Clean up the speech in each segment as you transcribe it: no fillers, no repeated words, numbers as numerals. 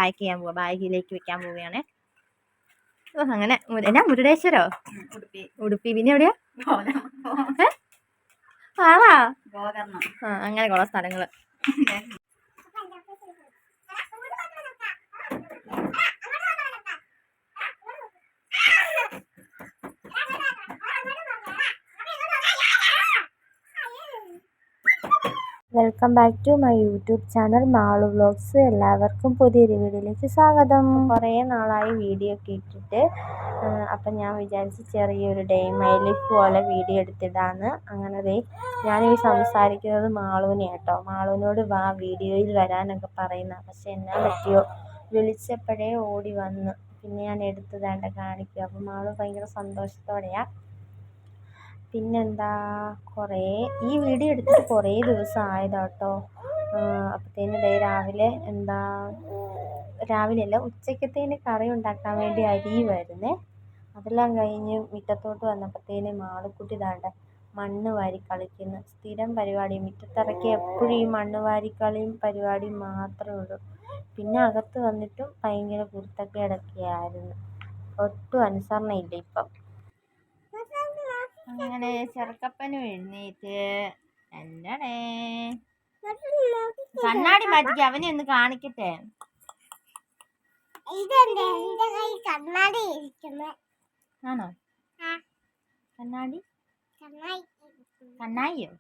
Pack ചെയ്യാൻ പോവാ, ബാഗിലേക്ക് വെക്കാൻ പോവുകയാണേ. അങ്ങനെ എന്നാ മുരുടേശ്വരോ, ഉടുപ്പി, പിന്നെ എവിടെയാ ആണാ? അങ്ങനെ കുറെ സ്ഥലങ്ങള്. Welcome back to my YouTube channel Malu vlogs. എല്ലാവർക്കും പുതിയൊരു വീഡിയോയിലേക്ക് സ്വാഗതം. കുറേ നാളായി വീഡിയോ ഒക്കെ ഇട്ടിട്ട്, അപ്പം ഞാൻ വിചാരിച്ച് ചെറിയൊരു ഡേ മൈ ലൈഫ് പോലെ വീഡിയോ എടുത്തിടാന്ന്. അങ്ങനെ ഞാനീ സംസാരിക്കുന്നത് മാളുവിനെ കേട്ടോ. മാളുവിനോട് വാ വീഡിയോയിൽ വരാനൊക്കെ പറയുന്ന, പക്ഷെ എന്നാ പറ്റിയോ, വിളിച്ചപ്പോഴേ ഓടി വന്ന്. പിന്നെ ഞാൻ എടുത്ത് വേണ്ട കാണിക്കുക. അപ്പം മാളു ഭയങ്കര സന്തോഷത്തോടെയാണ്. പിന്നെന്താ, ഈ വീഡിയോ എടുത്തിട്ട് കുറേ ദിവസം ആയതാട്ടോ. അപ്പോഴത്തേന് രാവിലെയല്ല, ഉച്ചക്കത്തേന് കറി ഉണ്ടാക്കാൻ വേണ്ടി അരിയുമായിരുന്നേ. അതെല്ലാം കഴിഞ്ഞ് മുറ്റത്തോട്ട് വന്നപ്പോഴത്തേന് മാളുക്കുട്ടി ദാണ്ട മണ്ണ് വാരി കളിക്കുന്നു. സ്ഥിരം പരിപാടി, മുറ്റത്തിറക്കി എപ്പോഴും ഈ മണ്ണ് വാരിക്കളിയും പരിപാടിയും മാത്രമേ ഉള്ളൂ. പിന്നെ അകത്ത് വന്നിട്ടും ഭയങ്കര കുരുത്തക്കേടൊക്കെയായിരുന്നു. ഒട്ടും അനുസരണയില്ല ഇപ്പം. അങ്ങനെ ചെറുക്കപ്പനും എഴുന്നേറ്റ് എന്റടേ കണ്ണാടി മാറ്റിക്ക്, അവനെ ഒന്ന് കാണിക്കട്ടെ. ആണോ കണ്ണാടി? കണ്ണാടിയോ?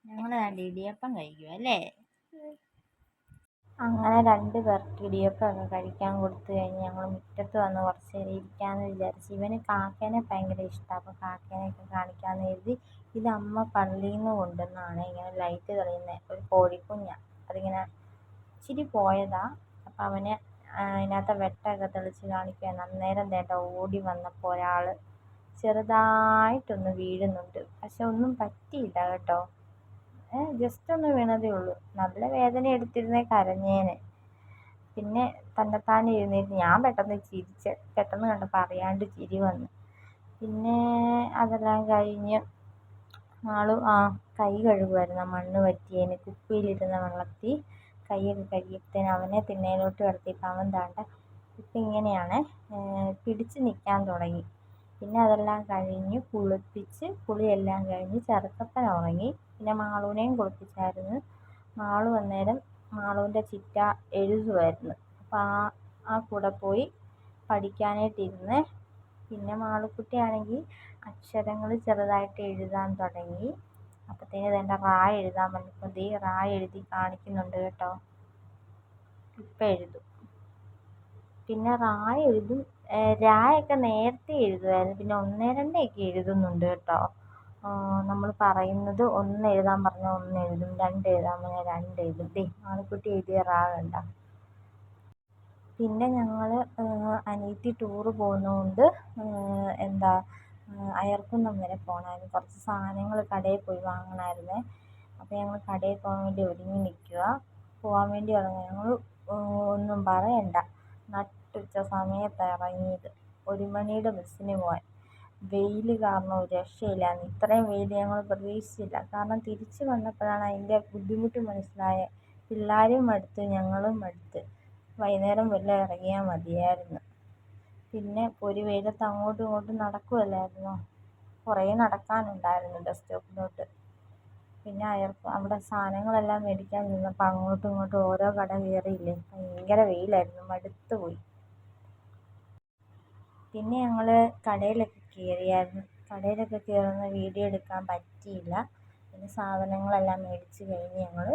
ഞങ്ങള് രണ്ട് ഇടിയപ്പം കഴിക്കും അല്ലേ? അങ്ങനെ 2 പേർക്ക് ഇടിയപ്പമൊക്കെ കഴിക്കാൻ കൊടുത്തു കഴിഞ്ഞ് ഞങ്ങൾ മുറ്റത്ത് വന്ന് കുറച്ച് നേരം ഇരിക്കാമെന്ന് വിചാരിച്ചു. ഇവന് കാക്കേനെ ഭയങ്കര ഇഷ്ടമാണ്. അപ്പോൾ കാക്കേനെയൊക്കെ കാണിക്കാമെന്ന് കരുതി. ഇത് അമ്മ പള്ളിയിൽ നിന്ന് കൊണ്ടുവന്നാണ്. ഇങ്ങനെ ലൈറ്റ് തെളിയുന്ന ഒരു കോഴിക്കുഞ്ഞാണ്. അതിങ്ങനെ ഇച്ചിരി പോയതാ. അപ്പം അവനെ അതിനകത്ത് വെട്ടമൊക്കെ തെളിച്ച് കാണിക്കുകയാണ്. അന്നേരം വേണ്ട ഓടി വന്നപ്പോൾ ഒരാൾ ചെറുതായിട്ടൊന്ന് വീഴുന്നുണ്ട്. പക്ഷെ ഒന്നും പറ്റിയില്ല കേട്ടോ. ജസ്റ്റ് ഒന്ന് വീണതേ ഉള്ളൂ. നല്ല വേദന എടുത്തിരുന്നേ കരഞ്ഞേനെ. പിന്നെ തന്നെത്താനെ എഴുന്നേറ്റ്. ഞാൻ പെട്ടെന്ന് ചിരിച്ച്, പെട്ടെന്ന് കണ്ടപ്പോൾ അറിയാണ്ട് ചിരി വന്നു. പിന്നെ അതെല്ലാം കഴിഞ്ഞ് ആളും കൈ കഴുകുമായിരുന്നു. മണ്ണ് പറ്റിയതിന് കുപ്പിയിലിരുന്ന വെള്ളത്തിൽ കൈയൊക്കെ കഴുകിയപ്പോഴത്തേന് അവനെ തിണ്ണയിലോട്ട് കിടത്തിയപ്പോൾ അവൻ താണ്ട ഇപ്പം ഇങ്ങനെയാണ് പിടിച്ച് നിൽക്കാൻ തുടങ്ങി. പിന്നെ അതെല്ലാം കഴിഞ്ഞ് കുളിയെല്ലാം കഴിഞ്ഞ് ചെറുക്കപ്പൻ ഉറങ്ങി. പിന്നെ മാളുവിനെയും കുളിപ്പിച്ചായിരുന്നു. മാളു അന്നേരം മാളുവിൻ്റെ ചിറ്റ എഴുതുമായിരുന്നു. അപ്പം ആ കൂടെ പോയി പഠിക്കാനായിട്ടിരുന്ന്. പിന്നെ മാളുക്കുട്ടിയാണെങ്കിൽ അക്ഷരങ്ങൾ ചെറുതായിട്ട് എഴുതാൻ തുടങ്ങി. അപ്പോഴത്തേന് ഇതെൻ്റെ റാ എഴുതാൻ പറഞ്ഞപ്പോൾ റാ എഴുതി കാണിക്കുന്നുണ്ട് കേട്ടോ. ഇപ്പം എഴുതും. പിന്നെ റാ എഴുതും. രായൊക്കെ നേരത്തെ എഴുതുമായിരുന്നു. പിന്നെ 1, 2 ഒക്കെ എഴുതുന്നുണ്ട് കേട്ടോ. നമ്മൾ പറയുന്നത് 1 എഴുതാൻ പറഞ്ഞാൽ 1 എഴുതും, 2 എഴുതാൻ പറഞ്ഞാൽ 2 എഴുതും. മാളുക്കുട്ടി എഴുതിയ റാ കണ്ട. പിന്നെ ഞങ്ങൾ അനിയത്തി ടൂറ് പോകുന്നതുകൊണ്ട് അയർക്കുന്നം വരെ പോകണമായിരുന്നു. കുറച്ച് സാധനങ്ങൾ കടയിൽ പോയി വാങ്ങണമായിരുന്നേ. അപ്പോൾ ഞങ്ങൾ കടയിൽ പോകാൻ വേണ്ടി ഒരുങ്ങി നിൽക്കുക. പോകാൻ വേണ്ടി ഇറങ്ങി. ഞങ്ങൾ ഒന്നും പറയണ്ട, നട്ടുച്ച സമയത്താണ് ഇറങ്ങിയത്. 1 മണിയുടെ ബസ്സിന് പോകാൻ. വെയിൽ കാരണം ഒരു രക്ഷയില്ലായിരുന്നു. ഇത്രയും വെയിൽ ഞങ്ങൾ പ്രതീക്ഷിച്ചില്ല. കാരണം തിരിച്ച് വന്നപ്പോഴാണ് അതിൻ്റെ ബുദ്ധിമുട്ട് മനസ്സിലായത്. പിള്ളേരും മടുത്ത്, ഞങ്ങളും മടുത്ത്. വൈകുന്നേരം വല്ലതും ഇറങ്ങിയാൽ മതിയായിരുന്നു. പിന്നെ ഒരു വെയിലത്ത് അങ്ങോട്ടും ഇങ്ങോട്ടും നടക്കുമല്ലായിരുന്നോ. കുറേ നടക്കാനുണ്ടായിരുന്നു ബസ് സ്റ്റോപ്പിലോട്ട്. പിന്നെ അവിടെ സാധനങ്ങളെല്ലാം മേടിക്കാൻ നിന്നപ്പോൾ അങ്ങോട്ടും ഇങ്ങോട്ടും ഓരോ കട കയറിയില്ലേ. ഭയങ്കര വെയിലായിരുന്നു, മടുത്ത് പോയി. പിന്നെ ഞങ്ങൾ കടയിലൊക്കെ കയറിയായിരുന്നു. കടയിലൊക്കെ കയറുന്ന വീഡിയോ എടുക്കാൻ പറ്റിയില്ല. പിന്നെ സാധനങ്ങളെല്ലാം മേടിച്ച് കഴിഞ്ഞ് ഞങ്ങൾ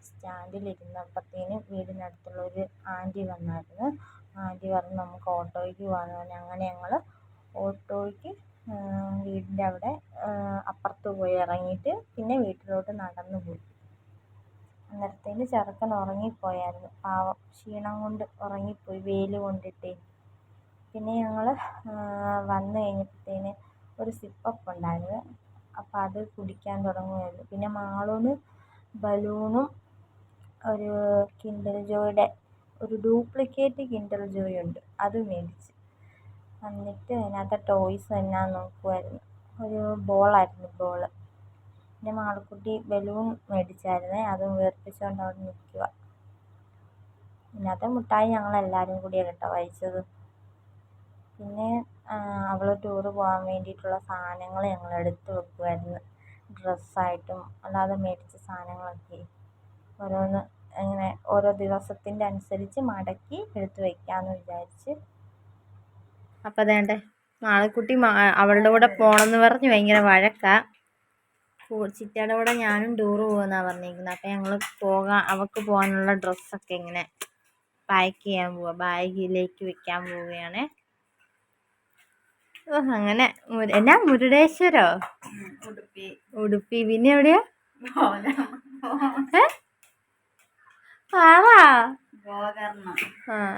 സ്റ്റാൻഡിലിരുന്നപ്പോഴത്തേന് വീടിനടുത്തുള്ള ഒരു ആൻറ്റി വന്നായിരുന്നു. ആൻറ്റി പറഞ്ഞു നമുക്ക് ഓട്ടോയ്ക്ക് പോകാമെന്ന് പറഞ്ഞു. അങ്ങനെ ഞങ്ങൾ ഓട്ടോയ്ക്ക് വീടിൻ്റെ അവിടെ അപ്പുറത്ത് പോയി ഇറങ്ങിയിട്ട് പിന്നെ വീട്ടിലോട്ട് നടന്നു പോയി. അന്നേരത്തേന് ചെറുക്കൻ ഉറങ്ങിപ്പോയായിരുന്നു. പാവം, ക്ഷീണം കൊണ്ട് ഉറങ്ങിപ്പോയി, വെയിൽ കൊണ്ടിട്ടേ. പിന്നെ ഞങ്ങൾ വന്നു കഴിഞ്ഞപ്പോഴത്തേന് ഒരു സിപ്പപ്പ് ഉണ്ടായിരുന്നു. അപ്പോൾ അത് കുടിക്കാൻ തുടങ്ങുമായിരുന്നു. പിന്നെ മാളുവിന് ബലൂണും ഒരു കിൻഡർ ജോയുടെ ഒരു ഡ്യൂപ്ലിക്കേറ്റ് കിൻഡർ ജോയ് ഉണ്ട്, അത് മേടിച്ച്. എന്നിട്ട് അതിനകത്തെ ടോയ്സ് എന്നാ നോക്കുമായിരുന്നു. ഒരു ബോളായിരുന്നു, ബോള്. പിന്നെ മാളുക്കുട്ടി ബലൂൺ മേടിച്ചായിരുന്നേ, അതും വീർപ്പിച്ചുകൊണ്ട് അവിടെ നിൽക്കുക. ഇന്നത്തെ മുട്ടായി ഞങ്ങളെല്ലാവരും കൂടിയാണ് കേട്ടോ കഴിച്ചത്. പിന്നെ അവൾ ടൂറ് പോകാൻ വേണ്ടിയിട്ടുള്ള സാധനങ്ങൾ ഞങ്ങൾ എടുത്ത് വെക്കുമായിരുന്നു. ഡ്രസ്സായിട്ടും അല്ലാതെ മേടിച്ച സാധനങ്ങളൊക്കെ ഓരോന്ന് ഇങ്ങനെ ഓരോ ദിവസത്തിൻ്റെ അനുസരിച്ച് മടക്കി എടുത്ത് വയ്ക്കാമെന്ന് വിചാരിച്ച്. അപ്പം അതേണ്ടേ മാളക്കുട്ടി അവളുടെ കൂടെ പോകണമെന്ന് പറഞ്ഞ് ഭയങ്കര വഴക്കാണ്. ചിറ്റയുടെ കൂടെ ഞാനും ടൂറ് പോകുമെന്നാണ് പറഞ്ഞിരിക്കുന്നത്. അപ്പം ഞങ്ങൾ അവൾക്ക് പോകാനുള്ള ഡ്രസ്സൊക്കെ ഇങ്ങനെ പാക്ക് ചെയ്യാൻ പോവുക, ബാഗിലേക്ക് വെക്കാൻ പോവുകയാണ്. അങ്ങനെ എന്നാ മുരുടേശ്വരോ ഉടുപ്പി പിന്നെ എവിടെയാ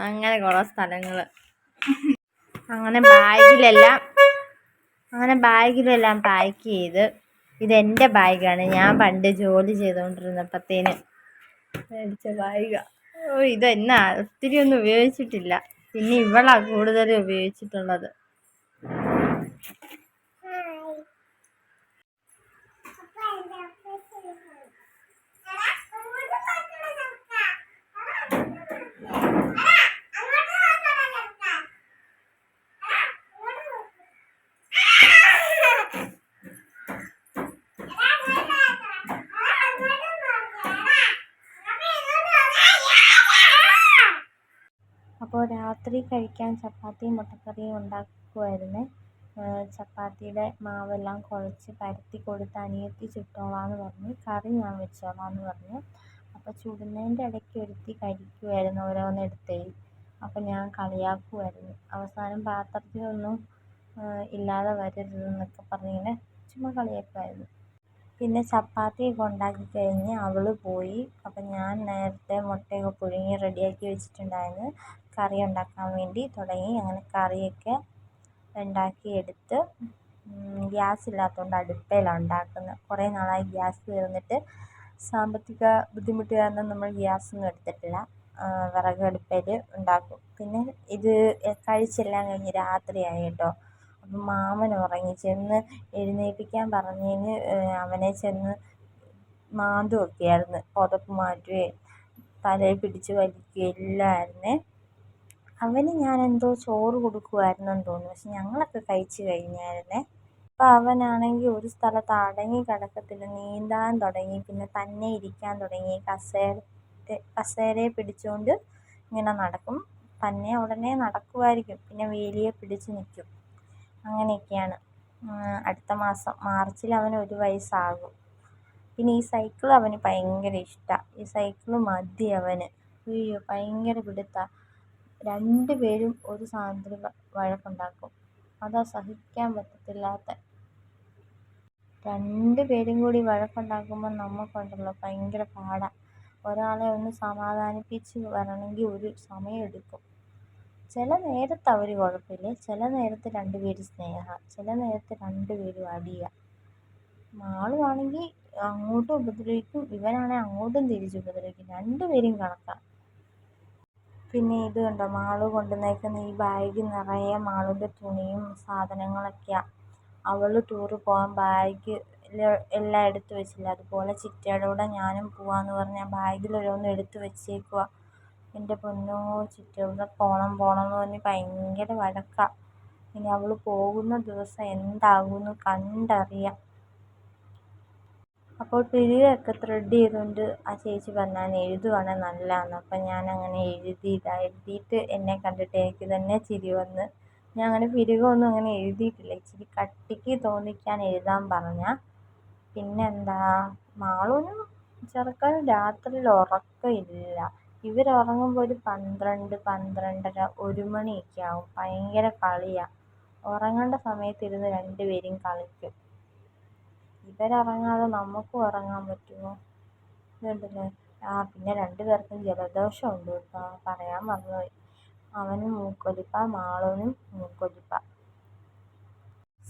അങ്ങനെ കുറെ സ്ഥലങ്ങള്. അങ്ങനെ ബാഗിലെല്ലാം പാക്ക് ചെയ്ത്. ഇതെൻ്റെ ബാഗാണ്, ഞാൻ പണ്ട് ജോലി ചെയ്തുകൊണ്ടിരുന്നപ്പോഴത്തേന് മേടിച്ച ബാഗാ. ഇതെന്നാ ഒത്തിരി ഒന്നും ഉപയോഗിച്ചിട്ടില്ല, പിന്നെ ഇവളാ കൂടുതലും ഉപയോഗിച്ചിട്ടുള്ളത്. അപ്പോൾ രാത്രി കഴിക്കാൻ ചപ്പാത്തിയും മുട്ടക്കറിയും ഉണ്ടാക്കുമായിരുന്നു. ചപ്പാത്തിയുടെ മാവെല്ലാം കുഴച്ച് പരത്തി കൊടുത്ത് അനിയത്തി ചുട്ടോളാന്ന് പറഞ്ഞു, കറി ഞാൻ വെച്ചോളാന്ന് പറഞ്ഞു. അപ്പോൾ ചുടുന്നതിൻ്റെ ഇടയ്ക്ക് ഒരുത്തി കഴിക്കുമായിരുന്നു ഓരോന്നെടുത്തേ. അപ്പം ഞാൻ കളിയാക്കുമായിരുന്നു, അവസാനം പാത്രത്തിലൊന്നും ഇല്ലാതെ വരരുതെന്നൊക്കെ പറഞ്ഞിങ്ങനെ ചുമ്മാ കളിയാക്കുമായിരുന്നു. പിന്നെ ചപ്പാത്തിയൊക്കെ ഉണ്ടാക്കി കഴിഞ്ഞ് അവൾ പോയി. അപ്പം ഞാൻ നേരത്തെ മുട്ടയൊക്കെ പുഴുങ്ങി റെഡിയാക്കി വെച്ചിട്ടുണ്ടായിരുന്നു. കറി ഉണ്ടാക്കാൻ വേണ്ടി തുടങ്ങി. അങ്ങനെ കറിയൊക്കെ ഉണ്ടാക്കിയെടുത്ത്. ഗ്യാസ് ഇല്ലാത്തതുകൊണ്ട് അടുപ്പയിലാണ് ഉണ്ടാക്കുന്നത്. കുറേ നാളായി ഗ്യാസ് തീർന്നിട്ട്, സാമ്പത്തിക ബുദ്ധിമുട്ട് കാരണം നമ്മൾ ഗ്യാസൊന്നും എടുത്തിട്ടില്ല, വിറക് അടുപ്പയിൽ ഉണ്ടാക്കും. പിന്നെ ഇത് കഴിച്ചെല്ലാം കഴിഞ്ഞ് രാത്രിയായി കേട്ടോ. അപ്പം മാമൻ ഉറങ്ങി. ചെന്ന് എഴുന്നേൽപ്പിക്കാൻ പറഞ്ഞതിന് അവനെ ചെന്ന് മാന്തുമൊക്കെയായിരുന്നു, പുതപ്പ് മാറ്റുകയും തലയിൽ പിടിച്ച് വലിക്കുകയും എല്ലാം ആയിരുന്നേ. അവന് ഞാനെന്തോ ചോറ് കൊടുക്കുമായിരുന്നെന്ന് തോന്നുന്നു, പക്ഷെ ഞങ്ങളൊക്കെ കഴിച്ച് കഴിഞ്ഞായിരുന്നേ. അപ്പം അവനാണെങ്കിൽ ഒരു സ്ഥലത്ത് അടങ്ങി കിടക്കത്തില്ല, നീന്താൻ തുടങ്ങി, പിന്നെ തന്നെ ഇരിക്കാൻ തുടങ്ങി. കസേരയെ പിടിച്ചുകൊണ്ട് ഇങ്ങനെ നടക്കും, തന്നെ ഉടനെ നടക്കുമായിരിക്കും, പിന്നെ വേലിയെ പിടിച്ച് നിൽക്കും. അങ്ങനെയൊക്കെയാണ്. അടുത്ത മാസം മാർച്ചിൽ അവന് 1 വയസ്സാകും. പിന്നെ ഈ സൈക്കിൾ അവന് ഭയങ്കര ഇഷ്ടമാണ്. ഈ സൈക്കിൾ മതി അവന്. അയ്യോ ഭയങ്കര പിടുത്തമാണ്. 2 പേരും ഒരു സാധനത്തിൽ വഴക്കുണ്ടാക്കും, അതാ സഹിക്കാൻ പറ്റത്തില്ലാത്ത. 2 പേരും കൂടി വഴക്കുണ്ടാക്കുമ്പോൾ നമുക്കുണ്ടല്ലോ ഭയങ്കര പാടാണ്. ഒരാളെ ഒന്ന് സമാധാനിപ്പിച്ച് വരണമെങ്കിൽ ഒരു സമയമെടുക്കും. ചില നേരത്ത് അവർ കുഴപ്പമില്ല, ചില നേരത്ത് 2 പേരും സ്നേഹമാണ്, ചില നേരത്ത് 2 പേരും അടിയാണ്. മാളുവാണെങ്കിൽ അങ്ങോട്ടും ഉപദ്രവിക്കും, ഇവനാണെങ്കിൽ അങ്ങോട്ടും തിരിച്ച് ഉപദ്രവിക്കും. 2 പേരും കണക്കാണ്. പിന്നെ ഇത് കണ്ടോ, മാളു കൊണ്ടുവന്നേക്കുന്ന ഈ ബാഗ് നിറയെ മാളുവിൻ്റെ തുണിയും സാധനങ്ങളൊക്കെയാണ്. അവൾ ടൂറ് പോകാൻ ബാഗ് എല്ലാം എടുത്ത് വെച്ചില്ല, അതുപോലെ ചിറ്റയുടെ കൂടെ ഞാനും പോവാമെന്ന് പറഞ്ഞ് ആ ബാഗിൽ ഓരോന്നും എടുത്ത് വെച്ചേക്കുക. എൻ്റെ പൊന്നോ, ചിറ്റയുടെ പോകണം എന്ന് പറഞ്ഞ് ഭയങ്കര വഴക്കാണ്. ഇനി അവൾ പോകുന്ന ദിവസം എന്താകുമെന്ന് കണ്ടറിയാം. അപ്പോൾ പിരികൊക്കെ ത്രെഡ് ചെയ്തുകൊണ്ട് ആ ചേച്ചി പറഞ്ഞു, ഞാൻ എഴുതുവാണെങ്കിൽ നല്ലതാണെന്ന്. അപ്പം ഞാനങ്ങനെ എഴുതിയിട്ട് എന്നെ കണ്ടിട്ട് എനിക്ക് തന്നെ ചിരി വന്ന്. ഞാൻ അങ്ങനെ പിരികൊന്നും അങ്ങനെ എഴുതിയിട്ടില്ല, ഇച്ചിരി കട്ടിക്ക് തോന്നിക്കാൻ എഴുതാൻ പറഞ്ഞാൽ. പിന്നെന്താ, മാളുവിനും ചെറുക്കനും രാത്രിയിൽ ഉറക്കമില്ല. ഇവരുറങ്ങുമ്പോൾ ഒരു 12, 12:30, 1 മണിയൊക്കെ ആവും. ഭയങ്കര കളിയാണ്. ഉറങ്ങേണ്ട സമയത്തിരുന്ന് 2 പേരും കളിക്കും. ഇവരുറങ്ങാതെ നമുക്കും ഉറങ്ങാൻ പറ്റുമോ? ഇതുണ്ടല്ലേ. പിന്നെ 2 പേർക്കും ജലദോഷമുണ്ട് കേട്ടോ, പറയാൻ മറന്നുപോയി. അവനും മൂക്കൊലിപ്പ, മാളുവിനും മൂക്കൊലിപ്പ.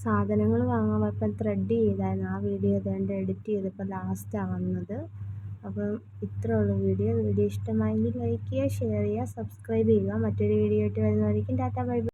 സാധനങ്ങൾ വാങ്ങാൻ പോയപ്പോൾ ത്രെഡ് ചെയ്തായിരുന്നു. ആ വീഡിയോ ഏതാണ്ട് എഡിറ്റ് ചെയ്തപ്പോൾ ലാസ്റ്റാണ് വന്നത്. അപ്പം ഇത്രയേ ഉള്ളൂ വീഡിയോ. ഇഷ്ടമായെങ്കിൽ ലൈക്ക് ചെയ്യുക, ഷെയർ ചെയ്യുക, സബ്സ്ക്രൈബ് ചെയ്യുക. മറ്റൊരു വീഡിയോ ആയിട്ട് വരുന്നതായിരിക്കും. Tata bye bye.